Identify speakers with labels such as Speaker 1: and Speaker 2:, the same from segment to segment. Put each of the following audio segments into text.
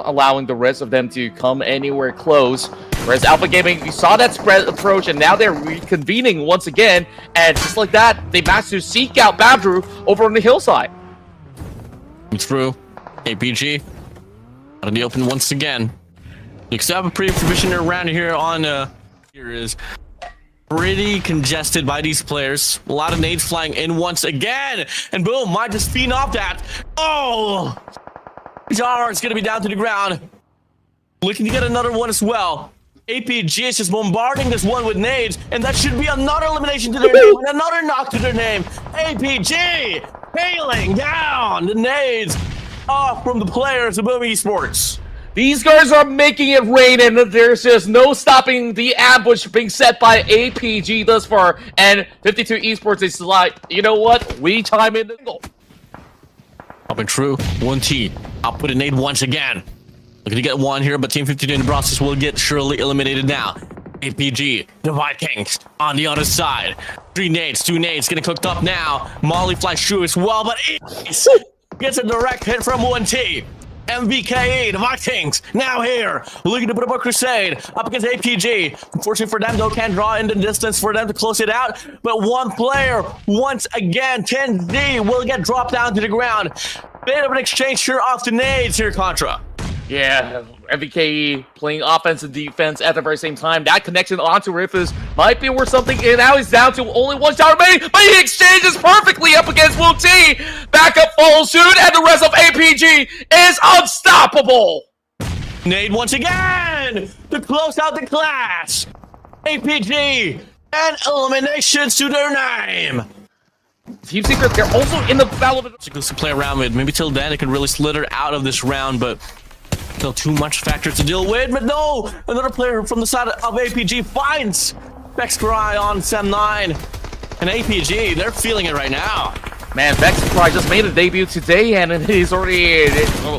Speaker 1: allowing the rest of them to come anywhere close. Whereas Alpha Gaming, you saw that spread approach, and now they're reconvening once again. And just like that, they managed to seek out Badru over on the hillside.
Speaker 2: Through APG out in the open once again. You still have a pretty provision around here on here is pretty congested by these players. A lot of nades flying in once again, and boom, might just feed off that. Oh, Jar is gonna be down to the ground, looking to get another one as well. APG is just bombarding this one with nades, and that should be another elimination to their name, and another knock to their name. APG hailing down the nades off from the players of Boom Esports.
Speaker 1: These guys are making it rain, and there's just no stopping the ambush being set by APG thus far. And 52 Esports is like, you know what? We chime in the goal.
Speaker 2: Up and true. 1T. I'll put a nade once again. Looking to get one here, but Team 52 in the process will get surely eliminated now. APG, the Vikings on the other side. 3 nades, 2 nades getting cooked up now. Molly flies through as well, but Ace gets a direct hit from 1T. MVKE, the Vikings, now here, looking to put up a crusade up against APG. Unfortunately for them, though, can't draw in the distance for them to close it out. But one player, once again, 10D, will get dropped down to the ground. Bit of an exchange here off the nades here, Contra.
Speaker 1: Yeah, MVKE playing offense and defense at the very same time. That connection onto Ruthless might be worth something, and now he's down to only 1 shot remaining, but he exchanges perfectly up against Wu T. Backup follows suit, and the rest of APG is unstoppable.
Speaker 2: Nade once again to close out the clash. APG and eliminations to their name.
Speaker 1: Team Secret, they're also in the battle.
Speaker 2: To play around with. Maybe till then it could really slither out of this round, but still too much factors to deal with. But no, another player from the side of APG finds Vexcry on Sem9. And APG, they're feeling it right now.
Speaker 1: Man, Vexcry just made a debut today, and he's already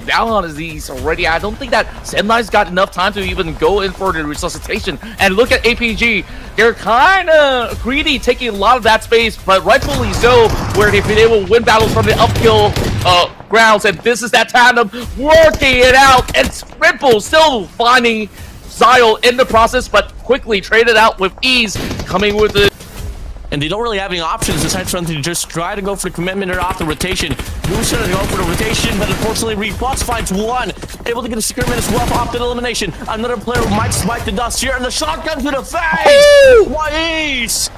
Speaker 1: down on his knees already. I don't think that Sem9's got enough time to even go in for the resuscitation. And look at APG. They're kind of greedy, taking a lot of that space, but rightfully so, where they've been able to win battles from the uphill grounds. And this is that tandem working it out. And Ripple still finding Zyle in the process, but quickly traded out with ease, coming with the...
Speaker 2: And they don't really have any options aside from to just try to go for the commitment or off the rotation. Moose trying to go for the rotation, but unfortunately Repots finds one. Able to get a securement as well off the elimination. Another player might spike the dust here, and the shotgun to the face! Wise!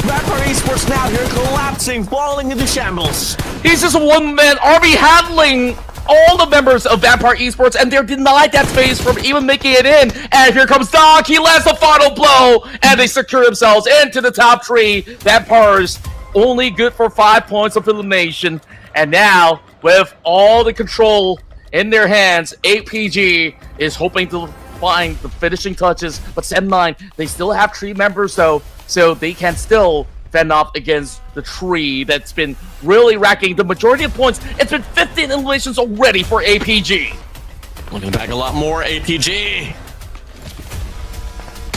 Speaker 2: Vampire Esports now here collapsing, falling into shambles.
Speaker 1: He's just a one-man army handling all the members of Vampire Esports, and they're denied that space from even making it in. And here comes Doc. He lands the final blow, and they secure themselves into the top 3. Vampires only good for 5 points of elimination. And now, with all the control in their hands, APG is hoping to find the finishing touches. But Sem9, they still have 3 members, though, so they can still fend off against the tree that's been really racking the majority of points. It's been 15 eliminations already for APG.
Speaker 2: Looking back a lot more, APG.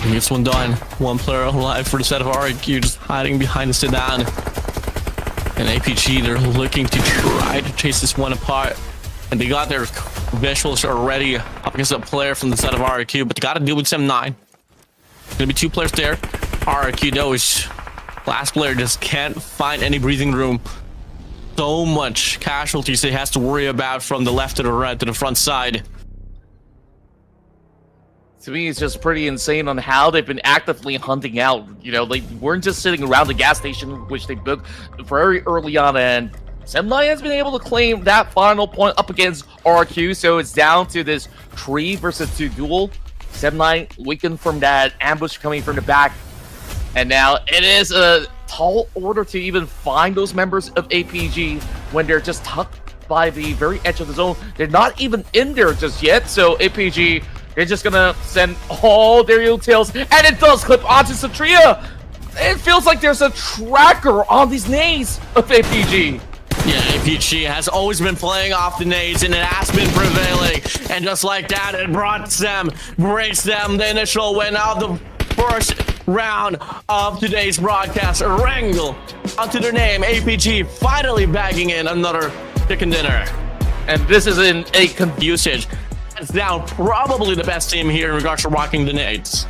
Speaker 2: Gets one done. One player alive for the set of RQ, just hiding behind the sit-down. And APG, they're looking to try to chase this one apart. And they got their visuals already up against a player from the set of RQ, but they got to deal with Sem9. Gonna be 2 players there. RQ, though, is... last player just can't find any breathing room. So much casualties he has to worry about from the left to the right to the front side.
Speaker 1: To me, it's just pretty insane on how they've been actively hunting out. You know, they weren't just sitting around the gas station, which they booked very early on, and Sem9 has been able to claim that final point up against RQ, so it's down to this 3 versus 2 duel. Sem9 weakened from that ambush coming from the back. And now it is a tall order to even find those members of APG when they're just tucked by the very edge of the zone. They're not even in there just yet, so APG, they're just gonna send all their utils, and it does clip onto Satria. It feels like there's a tracker on these nades of APG.
Speaker 2: Yeah, APG has always been playing off the nades, and it has been prevailing. And just like that, it brings them the initial win of the first round of today's broadcast. Wrangle onto their name. APG finally bagging in another chicken dinner.
Speaker 1: And this is in a
Speaker 2: usage. hands down, probably the best team here in regards to rocking the nades.